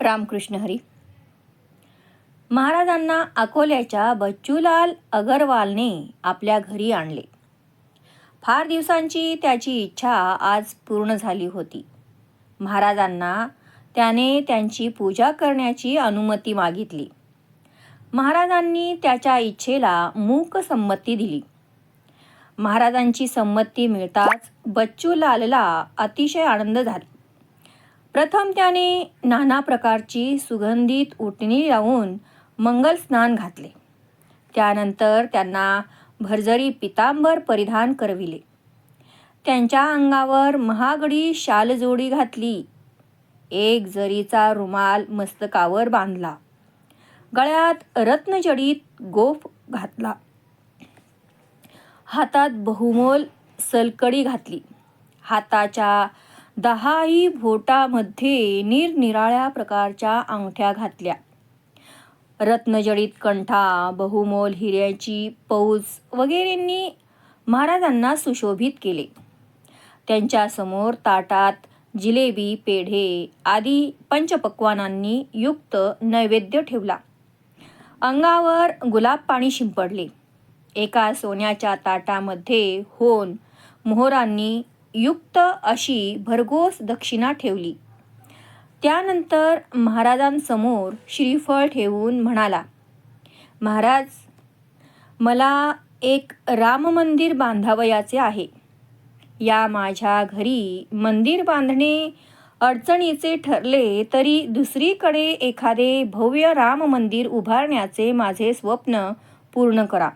रामकृष्ण हरी. महाराजांना अकोल्याच्या बच्चूलाल अगरवालने आपल्या घरी आणले. फार दिवसांची त्याची इच्छा आज पूर्ण झाली होती. महाराजांना त्याने त्यांची पूजा करण्याची अनुमती मागितली. महाराजांनी त्याच्या इच्छेला मूक संमती दिली. महाराजांची संमती मिळताच बच्चूलालला अतिशय आनंद झाला. प्रथम त्याने नाना प्रकारची सुगंधित उटणी लावून मंगल स्नान घातले. त्यानंतर त्यांना भरजरी पितांबर परिधान करविले. त्यांच्या अंगावर महागडी शालजोडी घातली. एक जरीचा रुमाल मस्तकावर बांधला. गळ्यात रत्नजडित गोफ घातला. हातात बहुमोल सलकडी घातली. हाताच्या 10 बोटांमध्ये निरनिराळ्या प्रकारच्या अंगठ्या घातल्या. रत्नजडित कंठा, बहुमोल हिऱ्याची पौज वगैरेंनी महाराजांना सुशोभित केले. त्यांच्या समोर ताटात जिलेबी, पेढे आदी पंचपक्वानांनी युक्त नैवेद्य ठेवला. अंगावर गुलाब पाणी शिंपडले. एका सोन्याच्या ताटामध्ये होन मोहरांनी युक्त अशी भरघोस दक्षिणा ठेवली. त्यानंतर महाराजांसमोर श्रीफळ ठेवून म्हणाला, महाराज, मला एक राम मंदिर बांधावयाचे आहे. या माझ्या घरी मंदिर बांधणे अडचणीचे ठरले तरी दुसरीकडे एखादे भव्य राम मंदिर उभारण्याचे माझे स्वप्न पूर्ण करा.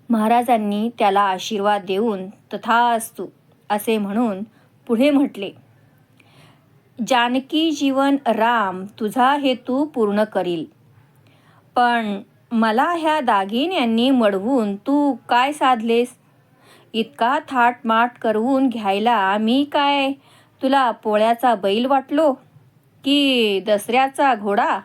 महाराजांनी त्याला आशीर्वाद देऊन तथास्तु असे म्हणून पुढे म्हटले, जानकी जीवन राम तुझा हेतू पूर्ण करील. पण मला ह्या दागिन्यांनी मडवून तू काय साधलेस? इतका थाटमाट करवून घ्यायला मी काय तुला पोळ्याचा बैल वाटलो की दसऱ्याचा घोडा?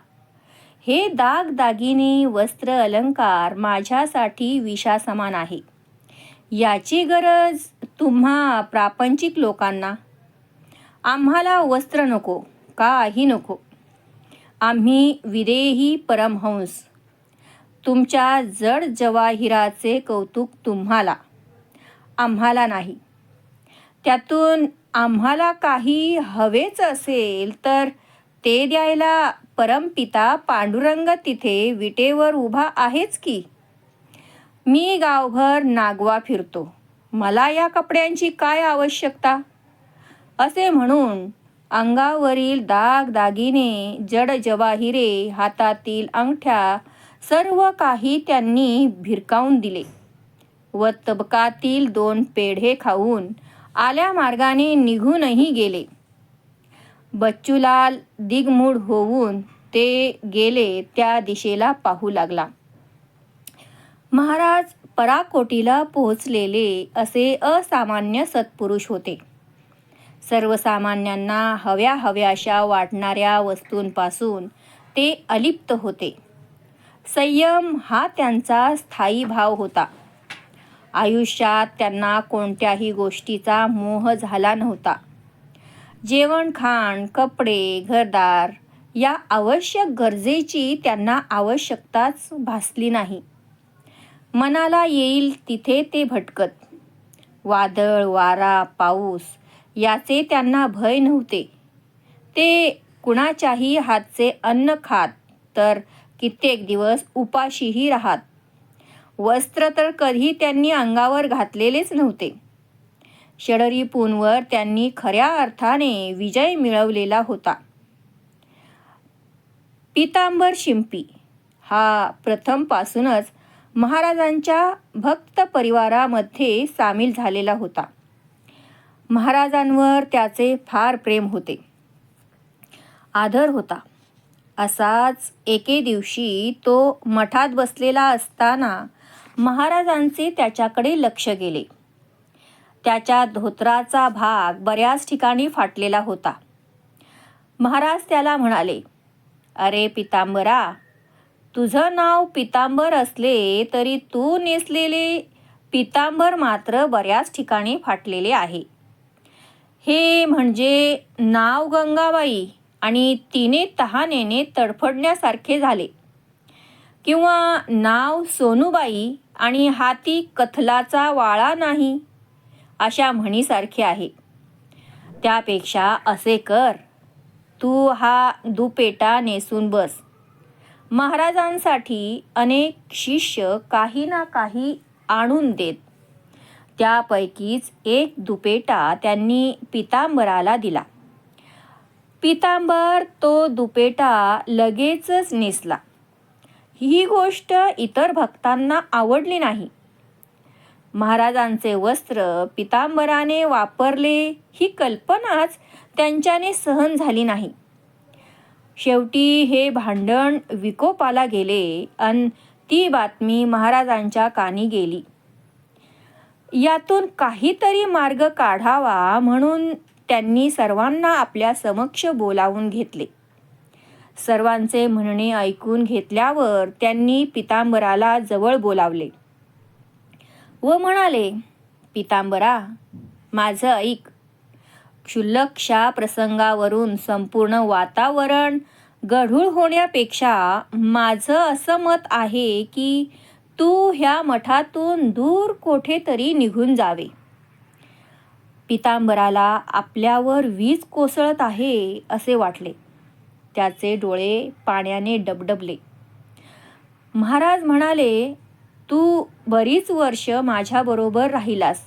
हे दागिने वस्त्र अलंकार माझ्यासाठी विषासमान आहे. याची गरज तुम्हा प्रापंचिक लोकांना. आम्हाला वस्त्र नको, काही नको. आम्ही विदेही परमहंस. तुमच्या जड जवाहिराचे कौतुक तुम्हाला, आम्हाला नाही. त्यातून आम्हाला काही हवेच असेल तर ते द्यायला परमपिता पांडुरंग तिथे विटेवर उभा आहेच की. मी गावभर नागवा फिरतो, मला या कपड्यांची काय आवश्यकता? असे म्हणून अंगावरील दागिने, जड जवाहिरे, हातातील अंगठ्या सर्व काही त्यांनी भिरकावून दिले व तबकातील 2 पेढे खाऊन आल्या मार्गाने निघूनही गेले. बच्चूलाल दिग्मूढ होऊन ते गेले त्या दिशेला पाहू लागला. महाराज पराकोटीला पोहोचलेले असे असामान्य सत्पुरुष होते. सर्वसामान्यांना हव्याशा वाटणाऱ्या वस्तूंपासून ते अलिप्त होते. संयम हा त्यांचा स्थायी भाव होता. आयुष्यात त्यांना कोणत्याही गोष्टीचा मोह झाला नव्हता. जेवण, खाण, कपडे, घरदार या आवश्यक गरजेची त्यांना आवश्यकताच भासली नाही. मनाला येईल तिथे ते भटकत. वादळ, वारा, पाऊस याचे त्यांना भय नव्हते. ते कुणाच्याही हातचे अन्न खात तर कित्येक दिवस उपाशीही राहत. वस्त्र तर कधी त्यांनी अंगावर घातलेलेच नव्हते. षडरिपूंवर त्यांनी खऱ्या अर्थाने विजय मिळवलेला होता. पितांबर शिंपी हा प्रथमपासूनच महाराजांच्या भक्त परिवारामध्ये सामील झालेला होता. महाराजांवर त्याचे फार प्रेम होते, आदर होता. असाच एके दिवशी तो मठात बसलेला असताना महाराजांचे त्याच्याकडे लक्ष गेले. त्याच्या धोतराचा भाग बऱ्याच ठिकाणी फाटलेला होता. महाराज त्याला म्हणाले, अरे पितांबरा, तुझं नाव पितांबर असले तरी तू नेसलेले पितांबर मात्र बऱ्याच ठिकाणी फाटलेले आहे. हे म्हणजे नाव गंगाबाई आणि तिने तहानेने तडफडण्यासारखे झाले. किंवा नाव सोनूबाई आणि हाती कथलाचा वाळा नाही अशा म्हणीसारखे आहे. त्यापेक्षा असे कर, तू हा दुपेटा नेसून बस. महाराजांसाठी अनेक शिष्य काही ना काही आणून देत. त्यापैकीच एक दुपेटा त्यांनी पितांबराला दिला. पितांबर तो दुपेटा लगेचच नेसला. ही गोष्ट इतर भक्तांना आवडली नाही. महाराजांचे वस्त्र पितांबराने वापरले ही कल्पनाच त्यांच्याने सहन झाली नाही. शेवटी हे भांडण विकोपाला गेले अन ती बातमी महाराजांच्या कानी गेली. यातून काहीतरी मार्ग काढावा म्हणून त्यांनी सर्वांना आपल्या समक्ष बोलावून घेतले. सर्वांचे म्हणणे ऐकून घेतल्यावर त्यांनी पितांबराला जवळ बोलावले व म्हणाले, पितांबरा, माझं ऐक. क्षुल्लकशा प्रसंगावरून संपूर्ण वातावरण गढूळ होण्यापेक्षा माझं असं मत आहे की तू ह्या मठातून दूर कोठेतरी निघून जावे. पितांबराला आपल्यावर वीज कोसळत आहे असे वाटले. त्याचे डोळे पाण्याने डबडबले. महाराज म्हणाले, तू बरीच वर्ष माझ्याबरोबर राहिलास,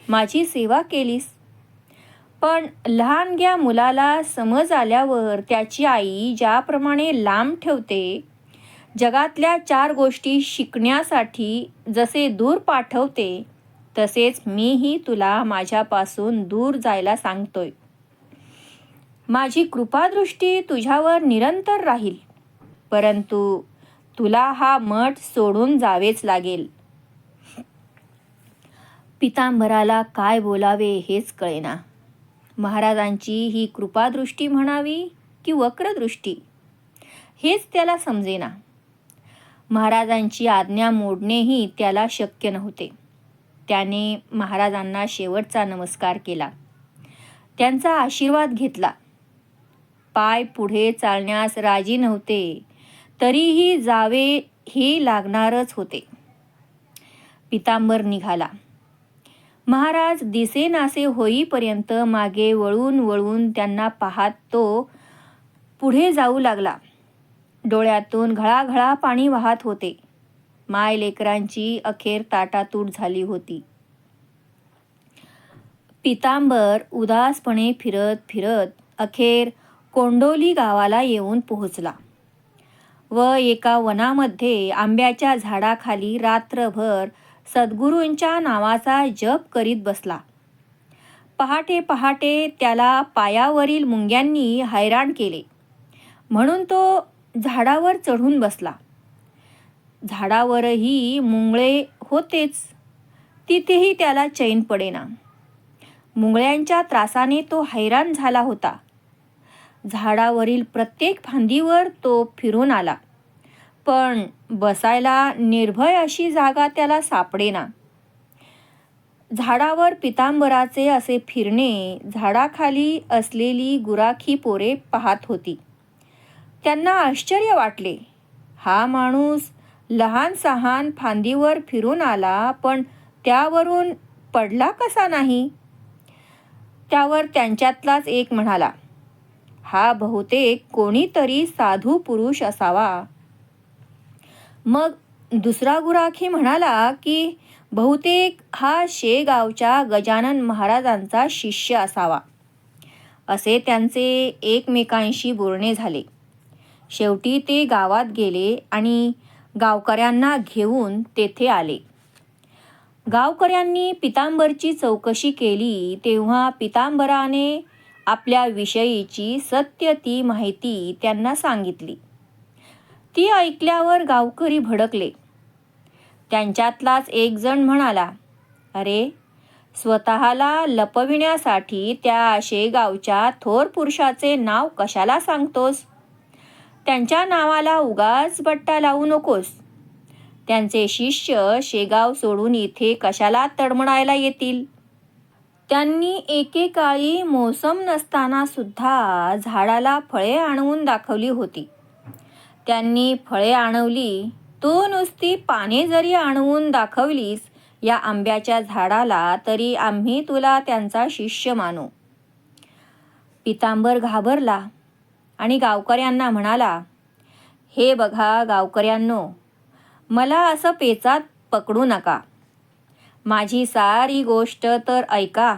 माझी सेवा केलीस. पण लहानग्या मुलाला समज आल्यावर त्याची आई ज्याप्रमाणे लांब ठेवते, जगातल्या 4 गोष्टी शिकण्यासाठी जसे दूर पाठवते, तसेच मीही तुला माझ्यापासून दूर जायला सांगतोय. माझी कृपादृष्टी तुझ्यावर निरंतर राहील, परंतु तुला हा मठ सोडून जावेच लागेल. पितांबराला काय बोलावे हेच कळेना. महाराजांची ही कृपादृष्टी म्हणावी की वक्रदृष्टी हेच त्याला समजेना. महाराजांची आज्ञा मोडणेही त्याला शक्य नव्हते. त्याने महाराजांना शेवटचा नमस्कार केला. त्यांचा आशीर्वाद घेतला. पाय पुढे चालण्यास राजी नव्हते, तरीही जावे हे लागणारच होते. पितांबर निघाला. महाराज दिसेनासे होईपर्यंत मागे वळून वळून त्यांना पाहत तो पुढे जाऊ लागला. डोळ्यातून घळाघळा पाणी वाहत होते. माय लेकरांची अखेर ताटातूट झाली होती. पितांबर उदासपणे फिरत फिरत अखेर कोंडोली गावाला येऊन पोहोचला व एका वनामध्ये आंब्याच्या झाडाखाली रात्रभर सद्गुरूंच्या नावाचा जप करीत बसला. पहाटे पहाटे त्याला पायावरील मुंग्यांनी हैराण केले म्हणून तो झाडावर चढून बसला. झाडावरही मुंगळे होतेच, तिथेही त्याला चैन पडेना. मुंगळ्यांच्या त्रासाने तो हैराण झाला होता. झाडावरील प्रत्येक फांदीवर तो फिरून आला, पण बसायला निर्भय अशी जागा त्याला सापडेना. झाडावर पितांबराचे असे फिरणे झाडाखाली असलेली गुराखी पोरे पाहत होती. त्यांना आश्चर्य वाटले. हा माणूस लहान सहान फांदीवर फिरून आला, पण त्यावरून पडला कसा नाही? त्यावर त्यांच्यातलाच एक म्हणाला, हा बहुतेक कोणीतरी साधू पुरुष असावा. मग दुसरा गुराखी म्हणाला की बहुतेक हा शेगावच्या गजानन महाराजांचा शिष्य असावा. असे त्यांचे एकमेकांशी बोलणे झाले. शेवटी ते गावात गेले आणि गावकऱ्यांना घेऊन तेथे आले. गावकऱ्यांनी पितांबरची चौकशी केली तेव्हा पितांबराने आपल्या विषयीची सत्य ती माहिती त्यांना सांगितली. ती ऐकल्यावर गावकरी भडकले. त्यांच्यातलाच एक जण म्हणाला, अरे, स्वतःला लपविण्यासाठी त्या शेगावच्या थोर पुरुषाचे नाव कशाला सांगतोस? त्यांच्या नावाला उगाच बट्टा लावू नकोस. त्यांचे शिष्य शेगाव सोडून इथे कशाला तडमडायला येतील? त्यांनी एकेकाळी मोसम नसताना सुद्धा झाडाला फळे आणवून दाखवली होती. त्यांनी फळे आणवली, तू नुसती पाने जरी आणवून दाखवलीस या आंब्याच्या झाडाला, तरी आम्ही तुला त्यांचा शिष्य मानू. पितांबर घाबरला आणि गावकऱ्यांना म्हणाला, हे बघा गावकऱ्यांनो, मला असं पेचात पकडू नका. माझी सारी गोष्ट तर ऐका.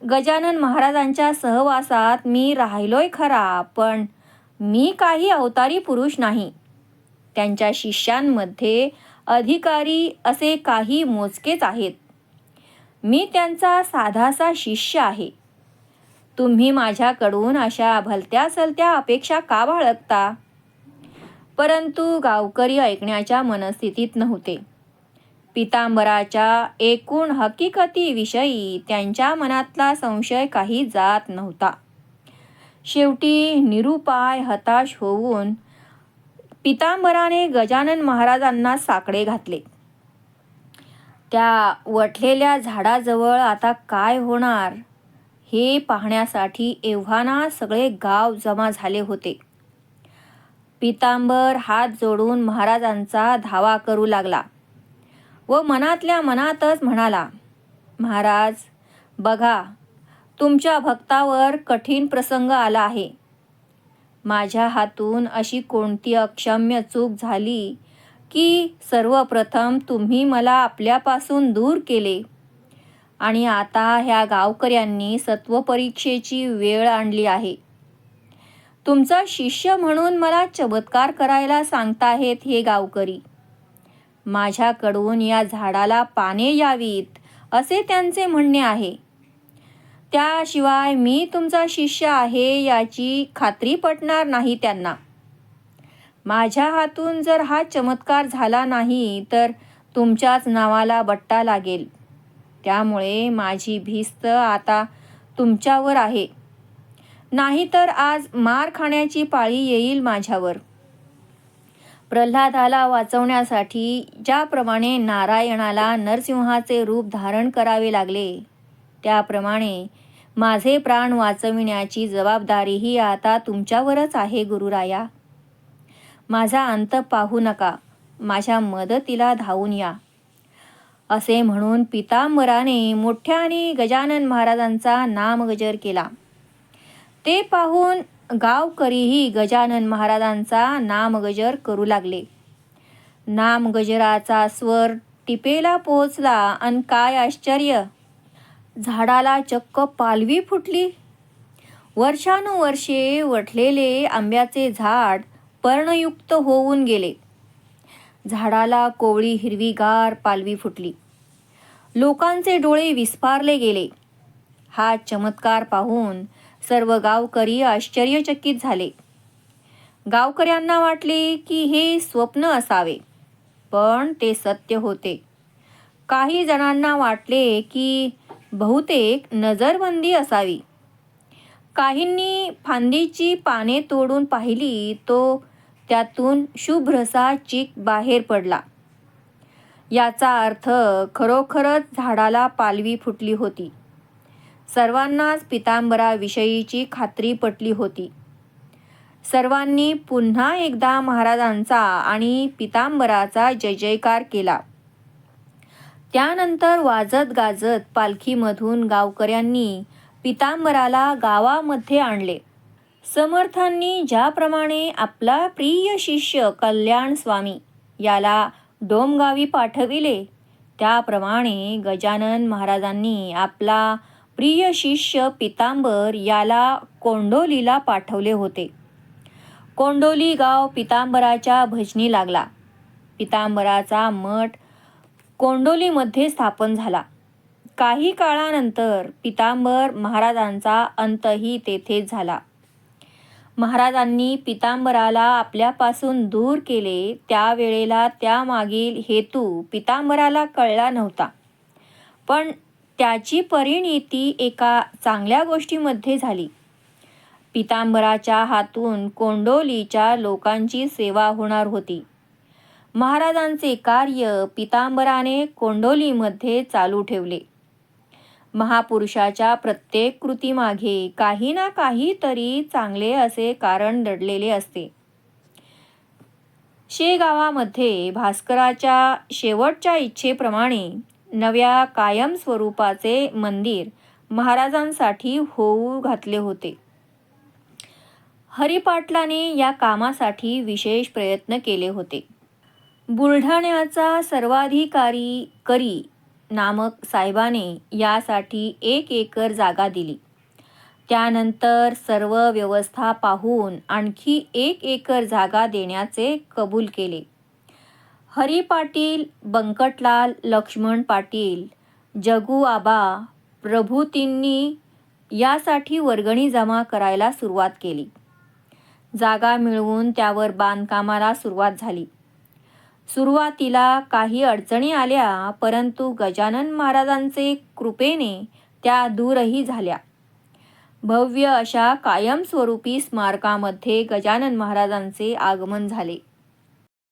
गजानन महाराजांच्या सहवासात मी राहिलोय खरा, पण मी काही अवतारी पुरुष नाही. त्यांच्या शिष्यांमध्ये अधिकारी असे काही मोजकेच आहेत. मी त्यांचा साधासा शिष्य आहे. तुम्ही माझ्याकडून अशा भलत्या सलत्या अपेक्षा का बाळगता? परंतु गावकरी ऐकण्याच्या मनस्थितीत नव्हते. पितांबराच्या एकूण हकीकतीविषयी त्यांच्या मनातला संशय काही जात नव्हता. शेवटी निरुपाय हताश होऊन पितांबराने गजानन महाराजांना साकडे घातले. त्या वठलेल्या झाडाजवळ आता काय होणार हे पाहण्यासाठी एव्हाना सगळे गाव जमा झाले होते. पितांबर हात जोडून महाराजांचा धावा करू लागला व मनातल्या मनातच म्हणाला, महाराज बघा, तुमच्या भक्तावर कठीण प्रसंग आला आहे. माझ्या हातून अशी कोणती अक्षम्य चूक झाली की सर्वप्रथम तुम्ही मला आपल्यापासून दूर केले आणि आता ह्या गावकऱ्यांनी सत्वपरीक्षेची वेळ आणली आहे. तुमचा शिष्य म्हणून मला चमत्कार करायला सांगताहेत हे गावकरी. माझ्याकडून या झाडाला पाने यावीत असे त्यांचे म्हणणे आहे. त्याशिवाय मी तुमचा शिष्य आहे याची खात्री पटणार नाही त्यांना. माझ्या हातून जर हा चमत्कार झाला नाही तर तुमच्याच नावाला बट्टा लागेल. त्यामुळे माझी भिस्त आता तुमच्यावर आहे, नाहीतर आज मार खाण्याची पाळी येईल माझ्यावर. प्रल्हादाला वाचवण्यासाठी ज्याप्रमाणे नारायणाला नरसिंहाचे रूप धारण करावे लागले, त्याप्रमाणे माझे प्राण वाचविण्याची जबाबदारीही आता तुमच्यावरच आहे गुरुराया. माझा अंत पाहू नका, माझ्या मदतीला धावून या. असे म्हणून पितांबराने मोठ्याने गजानन महाराजांचा नामगजर केला. ते पाहून गावकरीही गजानन महाराजांचा नामगजर करू लागले. नामगजराचा स्वर टिपेला पोहोचला आणि काय आश्चर्य, झाडाला चक्क पालवी फुटली. वर्षानुवर्षे वठलेले आंब्याचे झाड पर्णयुक्त होऊन गेले. झाडाला कोवळी हिरवीगार पालवी फुटली. लोकांचे डोळे विस्फारले गेले. हा चमत्कार पाहून सर्व गावकरी आश्चर्यचकित झाले. गावकऱ्यांना वाटले की हे स्वप्न असावे, पण ते सत्य होते. काही जणांना वाटले की बहुतेक नजरबंदी असावी. काहींनी फांदीची पाने तोडून पाहिली तो त्यातून शुभ्रसा चीक बाहेर पडला. याचा अर्थ खरोखरच झाडाला पालवी फुटली होती. सर्वांनाच पितांबराविषयीची खात्री पटली होती. सर्वांनी पुन्हा एकदा महाराजांचा आणि पितांबराचा जय जयकार केला. त्यानंतर वाजत गाजत पालखीमधून गावकऱ्यांनी पितांबराला गावामध्ये आणले. समर्थांनी ज्याप्रमाणे आपला प्रिय शिष्य कल्याण स्वामी याला डोमगावी पाठविले, त्याप्रमाणे गजानन महाराजांनी आपला प्रिय शिष्य पितांबर याला कोंडोलीला पाठवले होते. कोंडोली गाव पितांबराच्या भजनी लागला. पितांबराचा मठ कोंडोलीमध्ये स्थापन झाला. काही काळानंतर पितांबर महाराजांचा अंतही तेथेच झाला. महाराजांनी पितांबराला आपल्यापासून दूर केले त्यावेळेला त्यामागील हेतू पितांबराला कळला नव्हता, पण त्याची परिणिती एका चांगल्या गोष्टीमध्ये झाली. पितांबराच्या हातून कोंडोलीच्या लोकांची सेवा होणार होती. महाराजांचे कार्य पितांबराने कोंडोलीमध्ये चालू ठेवले. महापुरुषाच्या प्रत्येक कृतीमागे काही ना काही तरी चांगले असे कारण दडलेले असते. शेगावामध्ये भास्कराच्या शेवटच्या इच्छेप्रमाणे नव्या कायम स्वरूपाचे मंदिर महाराजांसाठी होऊ घातले होते. हरिपाटलाने या कामासाठी विशेष प्रयत्न केले होते. बुलढाण्याचा सर्वाधिकारी करी नामक साहेबाने यासाठी 1 एकर जागा दिली. त्यानंतर सर्व व्यवस्था पाहून आणखी 1 एकर जागा देण्याचे कबूल केले. हरी पाटील, बंकटलाल, लक्ष्मण पाटील, जगू आबा प्रभूतींनी यासाठी वर्गणी जमा करायला सुरुवात केली. जागा मिळवून त्यावर बांधकामाला सुरुवात झाली. सुरुवातीला काही अडचणी आल्या, परंतु गजानन महाराजांचे कृपेने त्या दूरही झाल्या. भव्य अशा कायमस्वरूपी स्मारकामध्ये गजानन महाराजांचे आगमन झाले.